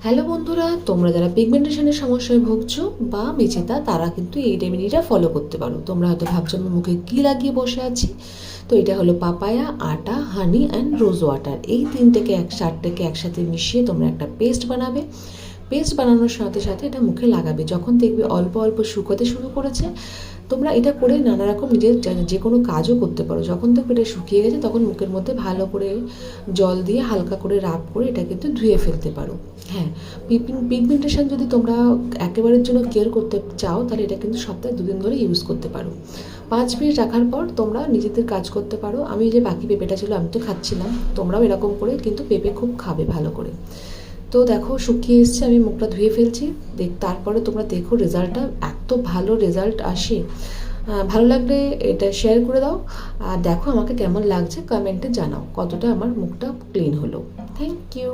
Hello বন্ধুরা, তোমরা যারা পিগমেন্টেশনের সমস্যায় ভুগছো বা মেচেতা তারা কিন্তু এই রেমেডিটা ফলো করতে পারো। তোমরা হয়তো ভাবছো আমি মুখে কী লাগিয়ে বসে আছি। তো এটা হলো পাপায়া, আটা, হানি অ্যান্ড রোজ ওয়াটার। এই চারটেকে একসাথে মিশিয়ে তোমরা একটা পেস্ট বানাবে। পেস্ট বানানোর সাথে সাথে এটা মুখে লাগাবে। যখন দেখবে অল্প অল্প শুকোতে শুরু করেছে, তোমরা এটা করে নানা রকম নিজের যে কোনো কাজও করতে পারো। যখন দেখবে এটা শুকিয়ে গেছে তখন মুখের মধ্যে ভালো করে জল দিয়ে হালকা করে রাব করে এটা কিন্তু ধুয়ে ফেলতে পারো। হ্যাঁ, পিগমেন্টেশন যদি তোমরা একেবারের জন্য কেয়ার করতে চাও তাহলে এটা কিন্তু সপ্তাহে 2 দিন ধরে ইউজ করতে পারো। 5 মিনিট রাখার পর তোমরা নিজেদের কাজ করতে পারো। আমি যে বাকি পেঁপেটা ছিল আমি তো খাচ্ছিলাম, তোমরাও এরকম করে কিন্তু পেঁপে খুব খাবে ভালো করে। তো দেখো শুকিয়ে এসছে, আমি মুখটা ধুয়ে ফেলছি। তারপরে তোমরা দেখো রেজাল্টটা এত ভালো রেজাল্ট আসে। ভালো লাগলে এটা শেয়ার করে দাও, আর দেখো আমাকে কেমন লাগছে কমেন্টে জানাও কতটা আমার মুখটা ক্লিন হলো। Thank you.